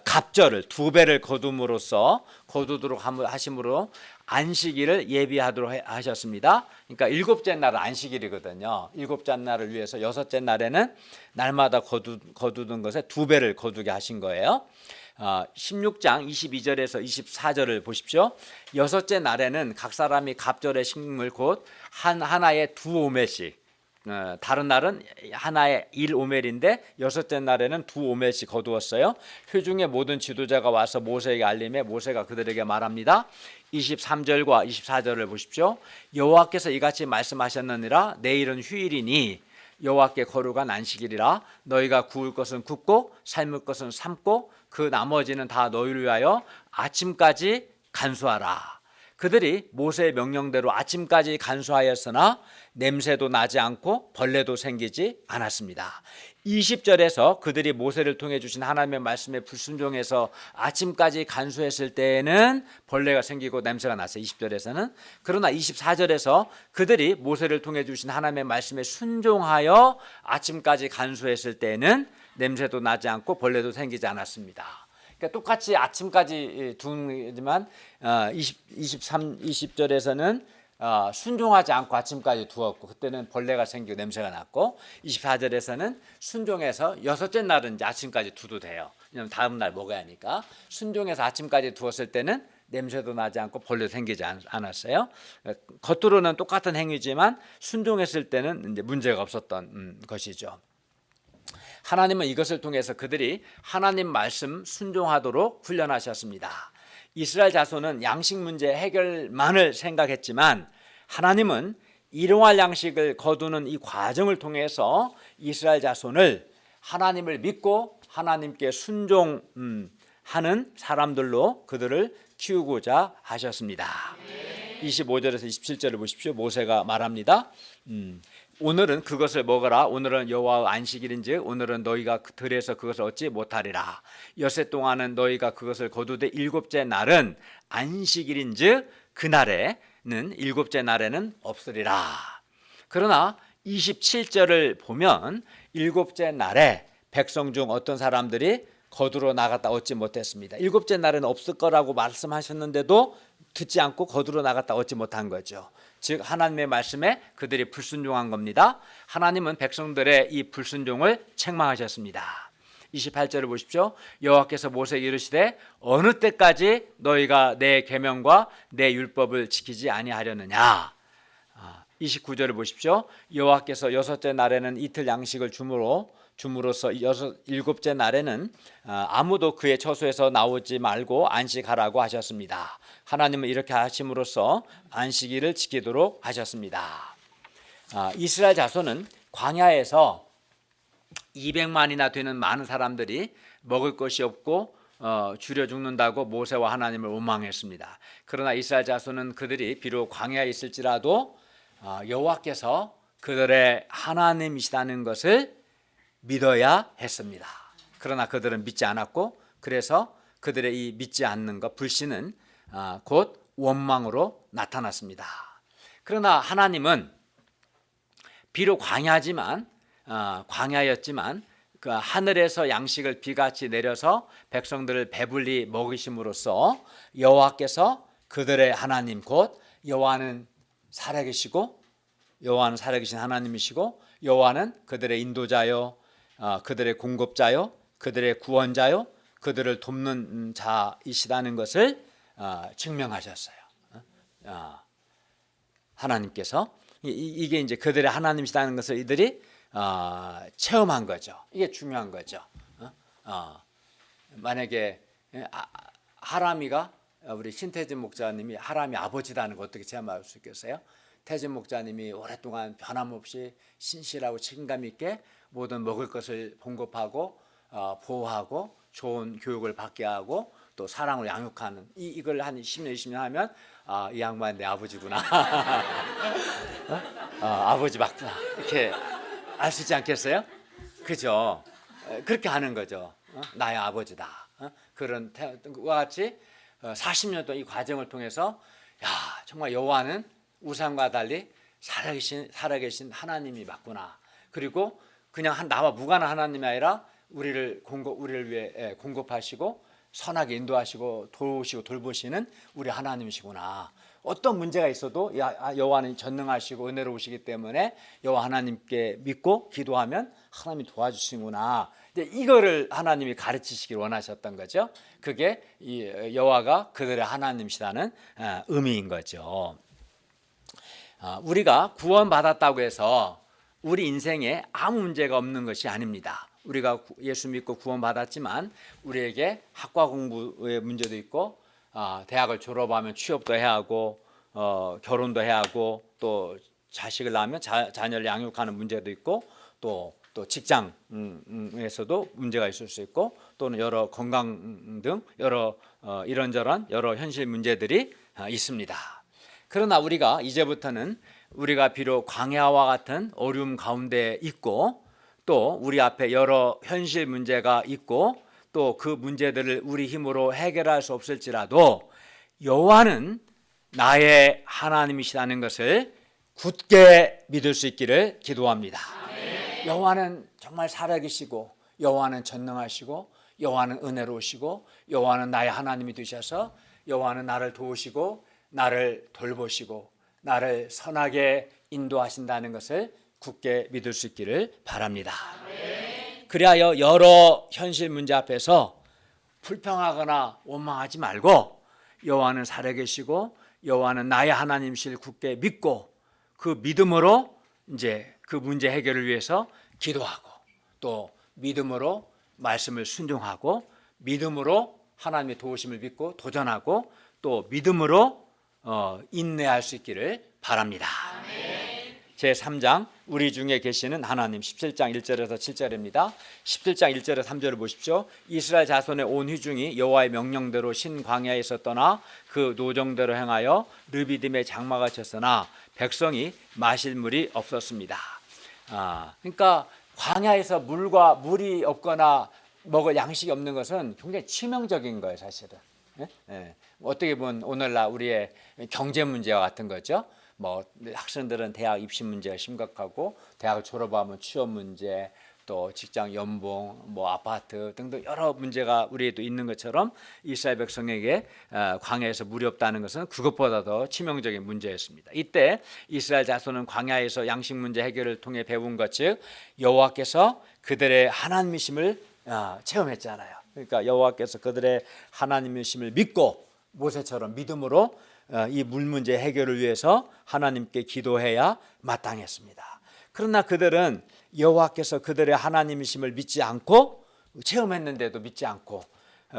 Speaker 1: 갑절을 2배를 거둠으로써 거두도록 하심으로 안식일을 예비하도록 하셨습니다. 그러니까 일곱째 날은 안식일이거든요. 일곱째 날을 위해서 여섯째 날에는 날마다 거두던 것에 2배를 거두게 하신 거예요. 16장 22절에서 24절을 보십시오. 여섯째 날에는 각 사람이 갑절의 식물 곧 하나에 2오매씩 다른 날은 하나에 1오멜인데 여섯째 날에는 2오멜씩 거두었어요. 회중의 모든 지도자가 와서 모세에게 알림해 모세가 그들에게 말합니다. 23절과 24절을 보십시오. 여호와께서 이같이 말씀하셨느니라 내일은 휴일이니 여호와께 거룩한 안식일이라 너희가 구울 것은 굽고 삶을 것은 삶고 그 나머지는 다 너희를 위하여 아침까지 간수하라. 그들이 모세의 명령대로 아침까지 간수하였으나 냄새도 나지 않고 벌레도 생기지 않았습니다. 20절에서 그들이 모세를 통해 주신 하나님의 말씀에 불순종해서 아침까지 간수했을 때에는 벌레가 생기고 냄새가 났어요. 20절에서는. 그러나 24절에서 그들이 모세를 통해 주신 하나님의 말씀에 순종하여 아침까지 간수했을 때에는 냄새도 나지 않고 벌레도 생기지 않았습니다. 그러니까 똑같이 아침까지 두지만 20절에서는 순종하지 않고 아침까지 두었고 그때는 벌레가 생기고 냄새가 났고 24절에서는 순종해서 여섯째 날은 이제 아침까지 두도 돼요. 왜냐하면 다음 날 먹어야 하니까. 순종해서 아침까지 두었을 때는 냄새도 나지 않고 벌레도 생기지 않았어요. 겉으로는 똑같은 행위지만 순종했을 때는 이제 문제가 없었던 것이죠. 하나님은 이것을 통해서 그들이 하나님 말씀 순종하도록 훈련하셨습니다. 이스라엘 자손은 양식 문제 해결만을 생각했지만 하나님은 일용할 양식을 거두는 이 과정을 통해서 이스라엘 자손을 하나님을 믿고 하나님께 순종하는 사람들로 그들을 키우고자 하셨습니다. 25절에서 27절을 보십시오. 모세가 말합니다. 오늘은 그것을 먹어라. 오늘은 여호와의 안식일인즉 오늘은 너희가 들에서 그것을 얻지 못하리라. 엿새 동안은 너희가 그것을 거두되 일곱째 날은 안식일인즉 그날에는 일곱째 날에는 없으리라. 그러나 27절을 보면 일곱째 날에 백성 중 어떤 사람들이 거두러 나갔다 얻지 못했습니다. 일곱째 날에는 없을 거라고 말씀하셨는데도 듣지 않고 거두러 나갔다 얻지 못한 거죠. 즉 하나님의 말씀에 그들이 불순종한 겁니다. 하나님은 백성들의 이 불순종을 책망하셨습니다. 28절을 보십시오. 여호와께서 모세에게 이르시되 어느 때까지 너희가 내 계명과 내 율법을 지키지 아니하려느냐. 29절을 보십시오. 여호와께서 여섯째 날에는 이틀 양식을 줌으로써 일곱째 날에는 아무도 그의 처소에서 나오지 말고 안식하라고 하셨습니다. 하나님은 이렇게 하심으로써 안식일을 지키도록 하셨습니다. 이스라엘 자손은 광야에서 200만이나 되는 많은 사람들이 먹을 것이 없고 줄여 죽는다고 모세와 하나님을 원망했습니다. 그러나 이스라엘 자손은 그들이 비록 광야에 있을지라도 여호와께서 그들의 하나님이시다는 것을 믿어야 했습니다. 그러나 그들은 믿지 않았고 그래서 그들의 이 믿지 않는 것 불신은 곧 원망으로 나타났습니다. 그러나 하나님은 비록 광야였지만 그 하늘에서 양식을 비같이 내려서 백성들을 배불리 먹이심으로써 여호와께서 그들의 하나님 곧 여호와는 살아계신 하나님이시고 여호와는 그들의 인도자요, 그들의 공급자요, 그들의 구원자요, 그들을 돕는 자이시다는 것을 증명하셨어요. 하나님께서 이게 이제 그들의 하나님이시다는 것을 이들이 체험한 거죠. 이게 중요한 거죠. 만약에 하람이가 우리 신태진 목사님이 하람이 아버지라는 거 어떻게 체험할 수 있겠어요? 태진 목사님이 오랫동안 변함없이 신실하고 책임감 있게 모든 먹을 것을 공급하고 보호하고 좋은 교육을 받게 하고 또 사랑을 양육하는 이걸 한 10년 20년 하면 이 양반 내 아버지구나. 아버지 맞구나 이렇게 알 수 있지 않겠어요? 그죠? 그렇게 하는 거죠. 나의 아버지다. 그런 것과 같이 40년 동안 이 과정을 통해서 정말 여호와는 우상과 달리 살아계신 하나님이 맞구나. 그리고 그냥 나와 무관한 하나님이 아니라 우리를 위해 공급하시고 선하게 인도하시고 도우시고 돌보시는 우리 하나님이시구나. 어떤 문제가 있어도 여호와는 전능하시고 은혜로우시기 때문에 여호와 하나님께 믿고 기도하면 하나님이 도와주시구나. 이거를 하나님이 가르치시길 원하셨던 거죠. 그게 여호와가 그들의 하나님이시다는 의미인 거죠. 우리가 구원받았다고 해서 우리 인생에 아무 문제가 없는 것이 아닙니다. 우리가 예수 믿고 구원받았지만 우리에게 학과 공부의 문제도 있고 대학을 졸업하면 취업도 해야 하고 결혼도 해야 하고 또 자식을 낳으면 자녀를 양육하는 문제도 있고 또 직장에서도 문제가 있을 수 있고 또는 여러 건강 등 여러 이런저런 여러 현실 문제들이 있습니다. 그러나 우리가 이제부터는 우리가 비록 광야와 같은 어려움 가운데 있고 또 우리 앞에 여러 현실 문제가 있고 또 그 문제들을 우리 힘으로 해결할 수 없을지라도 여호와는 나의 하나님이시라는 것을 굳게 믿을 수 있기를 기도합니다. 여호와는 정말 살아계시고 여호와는 전능하시고 여호와는 은혜로우시고 여호와는 나의 하나님이 되셔서 여호와는 나를 도우시고 나를 돌보시고 나를 선하게 인도하신다는 것을 굳게 믿을 수 있기를 바랍니다. 그리하여 여러 현실 문제 앞에서 불평하거나 원망하지 말고 여호와는 살아계시고 여호와는 나의 하나님이실 굳게 믿고 그 믿음으로 이제 그 문제 해결을 위해서 기도하고 또 믿음으로 말씀을 순종하고 믿음으로 하나님의 도우심을 믿고 도전하고 또 믿음으로 인내할 수 있기를 바랍니다. 제3장 우리 중에 계시는 하나님 17장 1절에서 7절입니다. 17장 1절에서 3절을 보십시오. 이스라엘 자손의 온 회중이 여호와의 명령대로 신광야에서 떠나 그 노정대로 행하여 르비딤의 장막을 쳤으나 백성이 마실 물이 없었습니다. 그러니까 광야에서 물이 없거나 먹을 양식이 없는 것은 굉장히 치명적인 거예요, 사실은. 어떻게 보면 오늘날 우리의 경제 문제와 같은 거죠. 학생들은 대학 입시 문제가 심각하고 대학을 졸업하면 취업 문제 또 직장 연봉 아파트 등등 여러 문제가 우리에도 있는 것처럼 이스라엘 백성에게 광야에서 물이 없다는 것은 그것보다 더 치명적인 문제였습니다. 이때 이스라엘 자손은 광야에서 양식 문제 해결을 통해 배운 것 즉 여호와께서 그들의 하나님이심을 체험했잖아요. 그러니까 여호와께서 그들의 하나님이심을 믿고 모세처럼 믿음으로 이 물 문제 해결을 위해서 하나님께 기도해야 마땅했습니다. 그러나 그들은 여호와께서 그들의 하나님이심을 믿지 않고 체험했는데도 믿지 않고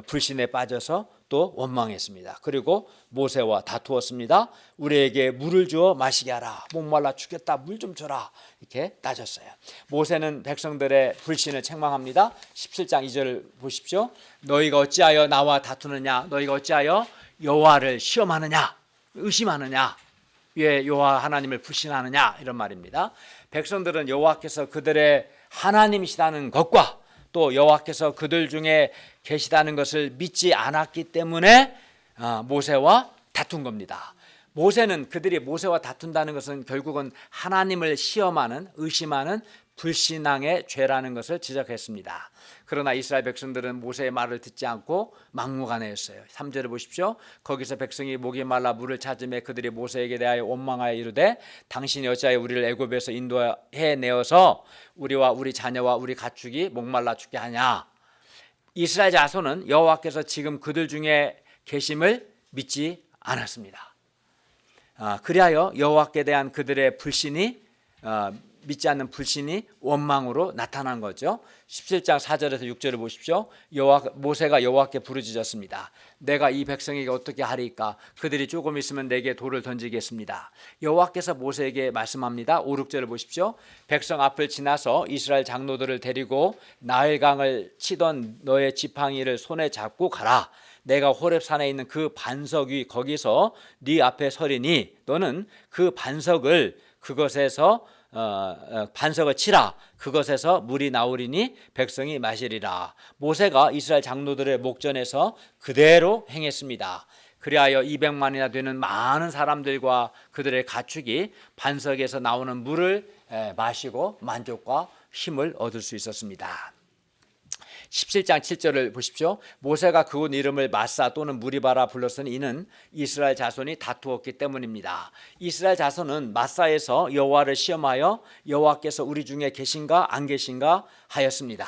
Speaker 1: 불신에 빠져서 또 원망했습니다. 그리고 모세와 다투었습니다. 우리에게 물을 주어 마시게 하라. 목말라 죽겠다. 물 좀 줘라. 이렇게 따졌어요. 모세는 백성들의 불신을 책망합니다. 17장 2절 보십시오. 너희가 어찌하여 나와 다투느냐? 너희가 어찌하여 여호와를 시험하느냐? 의심하느냐? 왜 여호와 하나님을 불신하느냐? 이런 말입니다. 백성들은 여호와께서 그들의 하나님이시다는 것과 또 여호와께서 그들 중에 계시다는 것을 믿지 않았기 때문에 모세와 다툰 겁니다. 모세는 그들이 모세와 다툰다는 것은 결국은 하나님을 시험하는 의심하는 불신앙의 죄라는 것을 지적했습니다. 그러나 이스라엘 백성들은 모세의 말을 듣지 않고 막무가내였어요. 3절을 보십시오. 거기서 백성이 목이 말라 물을 찾으매 그들이 모세에게 대하여 원망하여 이르되 당신이 어찌하여 우리를 애굽에서 인도해 내어서 우리와 우리 자녀와 우리 가축이 목말라 죽게 하냐. 이스라엘 자손은 여호와께서 지금 그들 중에 계심을 믿지 않았습니다. 그리하여 여호와께 대한 그들의 불신이 믿지 않는 불신이 원망으로 나타난 거죠. 17장 4절에서 6절을 보십시오. 모세가 여호와께 부르짖었습니다. 내가 이 백성에게 어떻게 하리까? 그들이 조금 있으면 내게 돌을 던지겠습니다. 여호와께서 모세에게 말씀합니다. 5, 6절을 보십시오. 백성 앞을 지나서 이스라엘 장로들을 데리고 나일강을 치던 너의 지팡이를 손에 잡고 가라. 내가 호렙산에 있는 그 반석 위 거기서 네 앞에 서리니 너는 그 반석을 그것에서 반석을 치라. 그것에서 물이 나오리니 백성이 마시리라. 모세가 이스라엘 장로들의 목전에서 그대로 행했습니다. 그리하여 200만이나 되는 많은 사람들과 그들의 가축이 반석에서 나오는 물을 마시고 만족과 힘을 얻을 수 있었습니다. 17장 7절을 보십시오. 모세가 그곳 이름을 마사 또는 무리바라 불렀으니 이는 이스라엘 자손이 다투었기 때문입니다. 이스라엘 자손은 마사에서 여호와를 시험하여 여호와께서 우리 중에 계신가 안 계신가 하였습니다.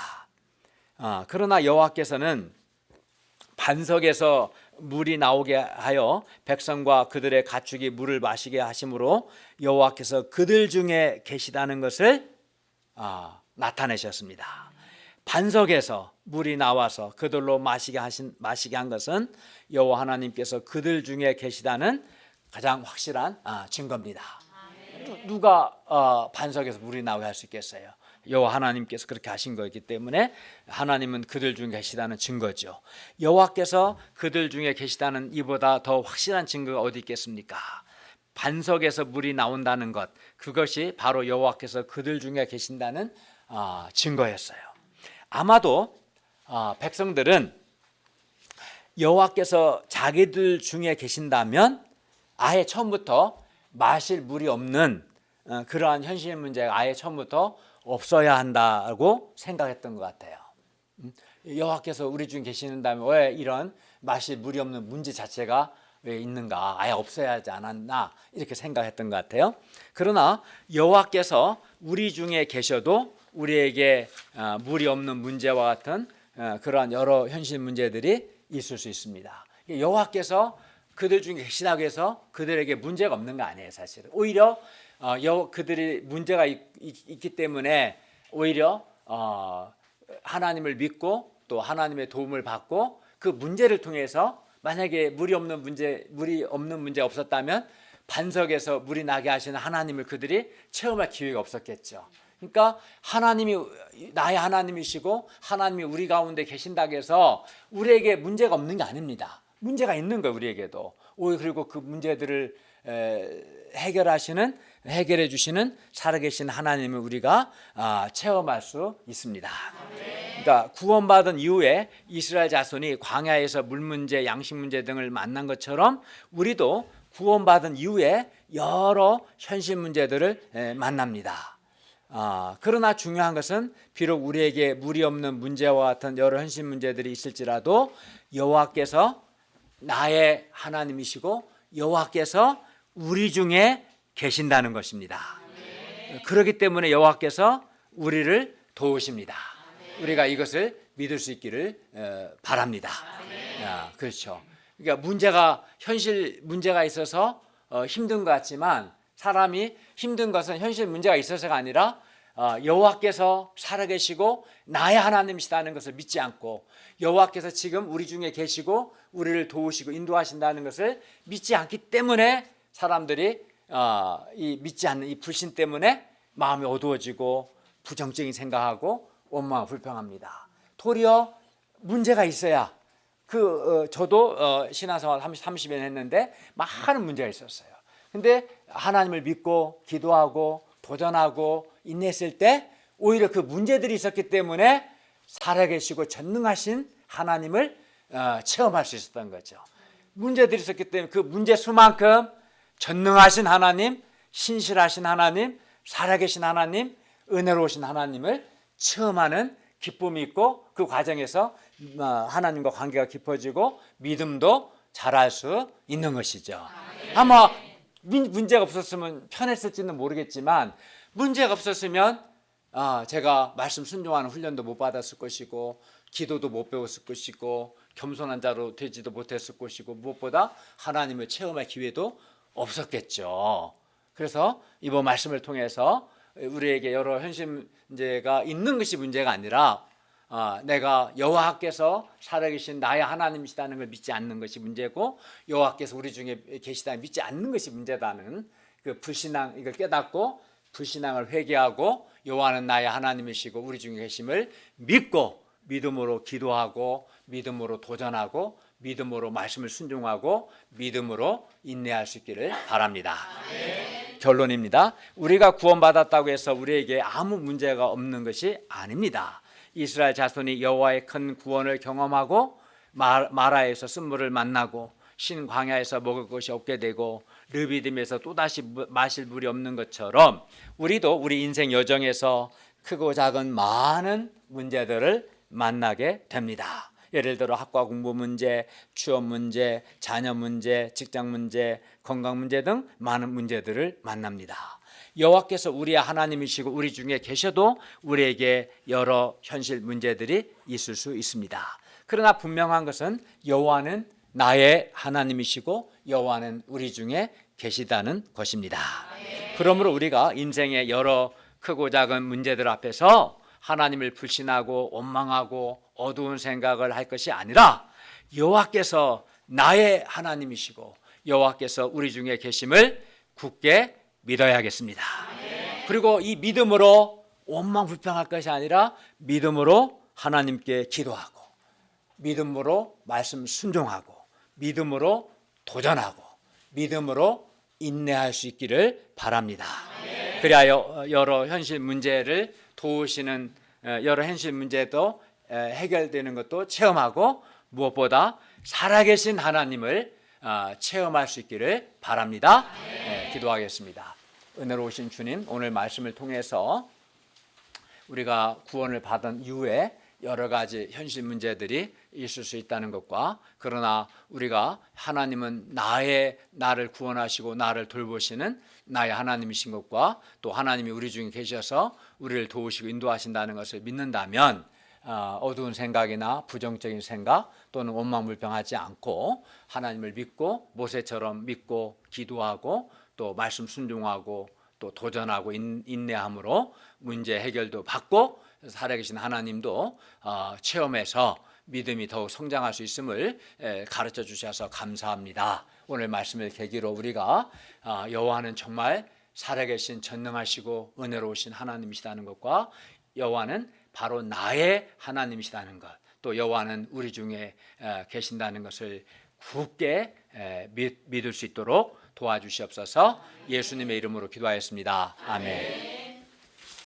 Speaker 1: 그러나 여호와께서는 반석에서 물이 나오게 하여 백성과 그들의 가축이 물을 마시게 하심으로 여호와께서 그들 중에 계시다는 것을 나타내셨습니다. 반석에서 물이 나와서 그들로 마시게 한 것은 여호와 하나님께서 그들 중에 계시다는 가장 확실한 증거입니다. 누가 반석에서 물이 나오게 할 수 있겠어요? 여호와 하나님께서 그렇게 하신 거였기 때문에 하나님은 그들 중에 계시다는 증거죠. 여호와께서 그들 중에 계시다는 이보다 더 확실한 증거가 어디 있겠습니까? 반석에서 물이 나온다는 것, 그것이 바로 여호와께서 그들 중에 계신다는 증거였어요. 아마도 백성들은 여호와께서 자기들 중에 계신다면 아예 처음부터 마실 물이 없는 그러한 현실 문제가 아예 처음부터 없어야 한다고 생각했던 것 같아요. 여호와께서 우리 중에 계시는다면 왜 이런 마실 물이 없는 문제 자체가 왜 있는가? 아예 없어야 하지 않았나? 이렇게 생각했던 것 같아요. 그러나 여호와께서 우리 중에 계셔도 우리에게 물이 없는 문제와 같은 그러한 여러 현실 문제들이 있을 수 있습니다. 여호와께서 그들 중에 계시다고 해서 그들에게 문제가 없는 거 아니에요. 사실은 오히려 그들이 문제가 있기 때문에 오히려 하나님을 믿고 또 하나님의 도움을 받고 그 문제를 통해서 만약에 물이 없는 문제 없었다면 반석에서 물이 나게 하시는 하나님을 그들이 체험할 기회가 없었겠죠. 그러니까 하나님이 나의 하나님이시고 하나님이 우리 가운데 계신다고 해서 우리에게 문제가 없는 게 아닙니다. 문제가 있는 거예요. 우리에게도. 그리고 그 문제들을 해결해 주시는 살아계신 하나님을 우리가 체험할 수 있습니다. 그러니까 구원받은 이후에 이스라엘 자손이 광야에서 물 문제, 양식 문제 등을 만난 것처럼 우리도 구원받은 이후에 여러 현실 문제들을 만납니다. 그러나 중요한 것은 비록 우리에게 물이 없는 문제와 같은 여러 현실 문제들이 있을지라도 여호와께서 나의 하나님이시고 여호와께서 우리 중에 계신다는 것입니다. 그렇기 때문에 여호와께서 우리를 도우십니다. 우리가 이것을 믿을 수 있기를 바랍니다. 그렇죠. 그러니까 현실 문제가 있어서 힘든 것 같지만 사람이 힘든 것은 현실 문제가 있어서가 아니라 여호와께서 살아계시고 나의 하나님이시다는 것을 믿지 않고 여호와께서 지금 우리 중에 계시고 우리를 도우시고 인도하신다는 것을 믿지 않기 때문에 사람들이 이 믿지 않는 이 불신 때문에 마음이 어두워지고 부정적인 생각하고 원망하고 불평합니다. 도리어 문제가 있어야 저도 신앙생활 30년 했는데 많은 문제가 있었어요. 근데 하나님을 믿고 기도하고 도전하고 인내했을 때 오히려 그 문제들이 있었기 때문에 살아계시고 전능하신 하나님을 체험할 수 있었던 거죠. 문제들이 있었기 때문에 그 문제 수만큼 전능하신 하나님, 신실하신 하나님, 살아계신 하나님, 은혜로우신 하나님을 체험하는 기쁨이 있고 그 과정에서 하나님과 관계가 깊어지고 믿음도 자랄 수 있는 것이죠. 아마 문제가 없었으면 편했을지는 모르겠지만 문제가 없었으면 제가 말씀 순종하는 훈련도 못 받았을 것이고 기도도 못 배웠을 것이고 겸손한 자로 되지도 못했을 것이고 무엇보다 하나님을 체험할 기회도 없었겠죠. 그래서 이번 말씀을 통해서 우리에게 여러 현실 문제가 있는 것이 문제가 아니라 내가 여호와께서 살아계신 나의 하나님이시다는 걸 믿지 않는 것이 문제고 여호와께서 우리 중에 계시다는 믿지 않는 것이 문제다는 그 불신앙, 이걸 깨닫고 불신앙을 회개하고 여호와는 나의 하나님이시고 우리 중에 계심을 믿고 믿음으로 기도하고 믿음으로 도전하고 믿음으로 말씀을 순종하고 믿음으로 인내할 수 있기를 바랍니다. 결론입니다. 우리가 구원받았다고 해서 우리에게 아무 문제가 없는 것이 아닙니다. 이스라엘 자손이 여호와의 큰 구원을 경험하고 마라에서 쓴물을 만나고 신 광야에서 먹을 것이 없게 되고 르비딤에서 또다시 마실 물이 없는 것처럼 우리도 우리 인생 여정에서 크고 작은 많은 문제들을 만나게 됩니다. 예를 들어 학과 공부 문제, 취업 문제, 자녀 문제, 직장 문제, 건강 문제 등 많은 문제들을 만납니다. 여호와께서 우리의 하나님이시고 우리 중에 계셔도 우리에게 여러 현실 문제들이 있을 수 있습니다. 그러나 분명한 것은 여호와는 나의 하나님이시고 여호와는 우리 중에 계시다는 것입니다. 그러므로 우리가 인생의 여러 크고 작은 문제들 앞에서 하나님을 불신하고 원망하고 어두운 생각을 할 것이 아니라 여호와께서 나의 하나님이시고 여호와께서 우리 중에 계심을 굳게 믿어야겠습니다. 그리고 이 믿음으로 원망 불평할 것이 아니라 믿음으로 하나님께 기도하고 믿음으로 말씀 순종하고 믿음으로 도전하고 믿음으로 인내할 수 있기를 바랍니다. 그리하여 여러 현실 문제를 도우시는 여러 현실 문제도 해결되는 것도 체험하고 무엇보다 살아계신 하나님을 체험할 수 있기를 바랍니다. 기도하겠습니다. 은혜로우신 주님, 오늘 말씀을 통해서 우리가 구원을 받은 이후에 여러 가지 현실 문제들이 있을 수 있다는 것과 그러나 우리가 하나님은 나를 구원하시고 나를 돌보시는 나의 하나님이신 것과 또 하나님이 우리 중에 계셔서 우리를 도우시고 인도하신다는 것을 믿는다면 어두운 생각이나 부정적인 생각 또는 원망불평하지 않고 하나님을 믿고 모세처럼 믿고 기도하고 또 말씀 순종하고 또 도전하고 인내함으로 문제 해결도 받고 살아계신 하나님도 체험해서 믿음이 더욱 성장할 수 있음을 가르쳐 주셔서 감사합니다. 오늘 말씀을 계기로 우리가 여호와는 정말 살아계신 전능하시고 은혜로우신 하나님이시다는 것과 여호와는 바로 나의 하나님이시다는 것, 또 여호와는 우리 중에 계신다는 것을 굳게 믿을 수 있도록 도와주시옵소서. 예수님의 이름으로 기도하였습니다. 아멘.